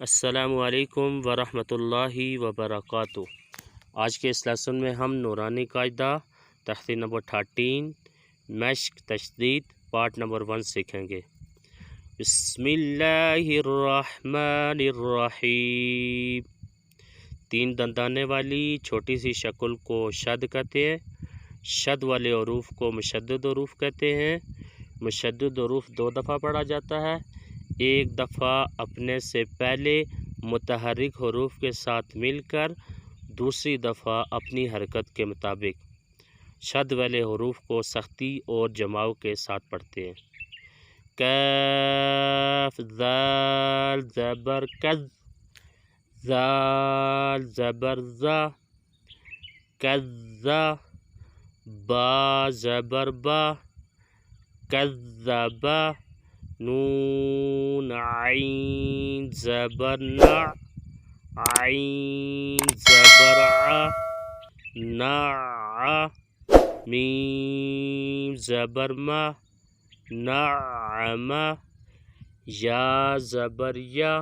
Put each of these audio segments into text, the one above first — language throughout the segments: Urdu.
السلام علیکم ورحمۃ اللہ وبرکاتہ۔ آج کے اس لیسن میں ہم نورانی قاعدہ تحریر نمبر 13 مشق تشدید پارٹ نمبر 1 سیکھیں گے۔ بسم اللہ الرحمن الرحیم۔ 3 دندانے والی چھوٹی سی شکل کو شد کہتے ہیں۔ شد والے حروف کو مشدد حروف کہتے ہیں۔ مشدد حروف 2 دفعہ پڑھا جاتا ہے، ایک دفعہ اپنے سے پہلے متحرک حروف کے ساتھ مل کر، دوسری دفعہ اپنی حرکت کے مطابق۔ شد والے حروف کو سختی اور جماؤ کے ساتھ پڑھتے ہیں۔ کاف ذال زبر کز، ذال زبر ذا، کذا، با زبر با، کذبا، نون عین زبر نع، عین زبر ع، نع، میم زبر ما، نعم، یا زبر یا،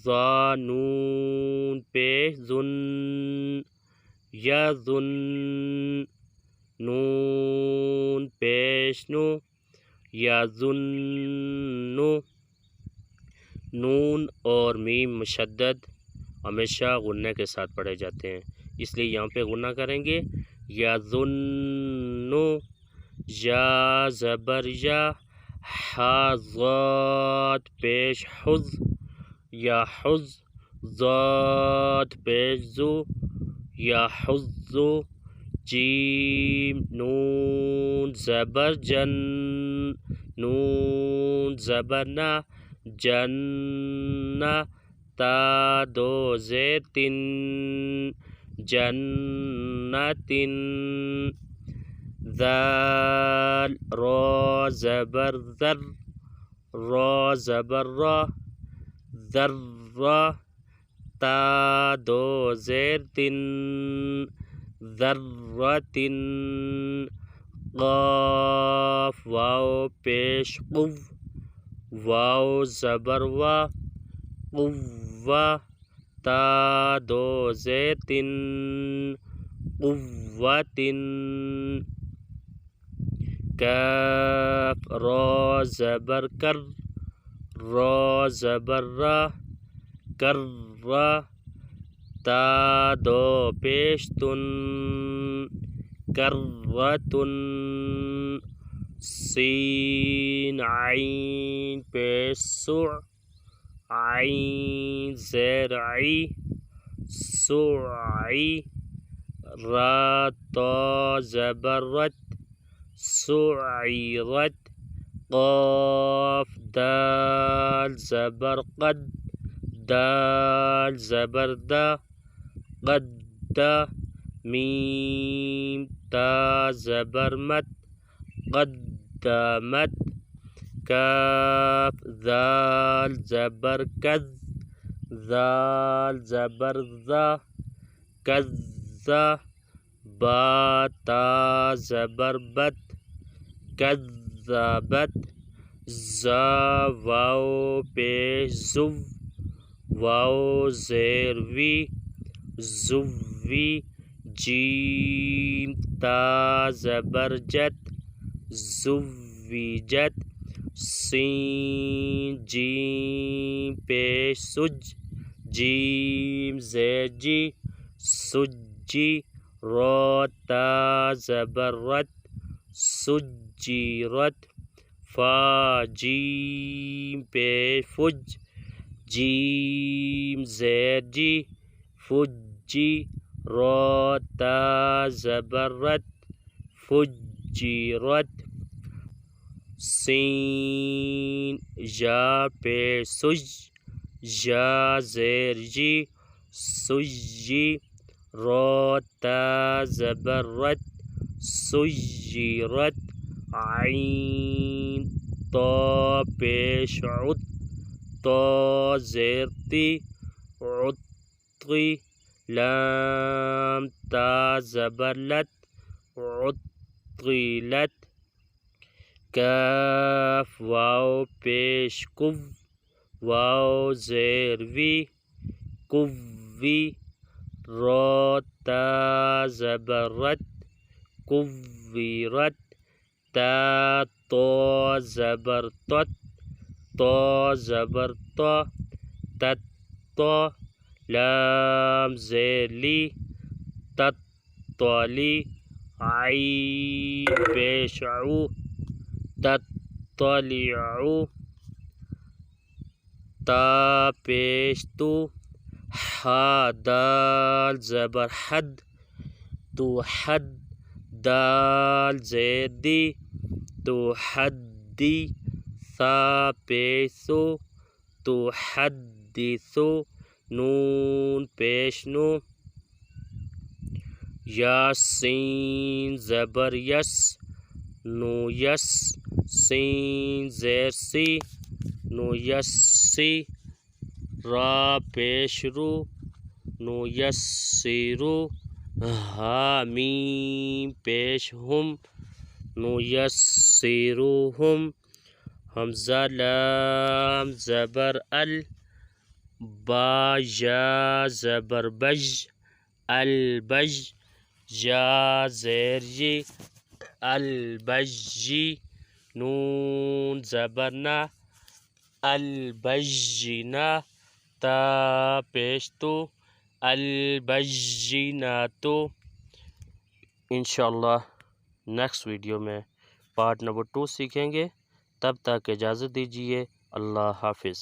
ظا نون پیش ظن، یظن، نون پیش نو، یظن۔ نون اور میم مشدد ہمیشہ غنہ کے ساتھ پڑھے جاتے ہیں، اس لیے یہاں پہ غنہ کریں گے۔ یظن، یا زبر یا، ہا ضاد پیش حز، یا حز، ضاد پیش زو، یا حزو، جیم نون زبر جن، نون زبر نا، جن، تا دو زیر تن، جنتن، ذال را زبر ذر، را زبر را، ذر، تا دو زیر تن، ذرتن، قاف واو پیش قو، واو زبر وا، قوہ، تا دو زیر تن، قوتن، کاف را زبر کر، را زبر را، کر، تا دو پیش تن، کرتن، سین عین پیش سع، عین زیر عی، سعی، را تا زبر رت، سعیرت، قاف دال زبر قد، دال زبر دا، قد، میم تا زبر مت، قدمت، کاف ذال زبر کذ، ذال زبر ذا، کذا، با تا زبر بت، کذبت، زا واو پیش زو، واو زیر وی، زوی، جیم تا زبر جت، زویجت، سین جیم پیش سج، جیم زیر جی، سجی، را تا زبر رت، سجیرت، فا جیم پیش فج، جیم زیر جی، فجی، را تا زبر رت، فجیرت، سین یا پیش سج، یا زیر جی، سجی، را تا زبر رت، سجیرت، عین تا پیش عت، تا زیر تی، عطی، لام تا زبر لت، عطیلت، کاف واو پیش کف، واو زیر وی کوی را تا زبر رت کویرت تا تو زبر تت تو زبر تو تت تو لام زیر لی تت تولی عین پیش عو تطلعو تا پیش تو حا دال زبر حد تو حد دال زیر دی تو حدی ثا پیسو تو حدیثو نون پیش نو یا سین زبر یس نو یس سین زیر سی نو یس سی را پیش رو نو یس سی رو ہا میم پیش ہم نو یس سی رو ہم حمزہ لام زبر ال با یا زبر بج البج یا زیر جی البجی نون زبر نا البجینا تا پیش تو البجیناتو انشاءاللہ نیکسٹ ویڈیو میں پارٹ نمبر 2 سیکھیں گے. تب تک اجازت دیجیے. اللہ حافظ.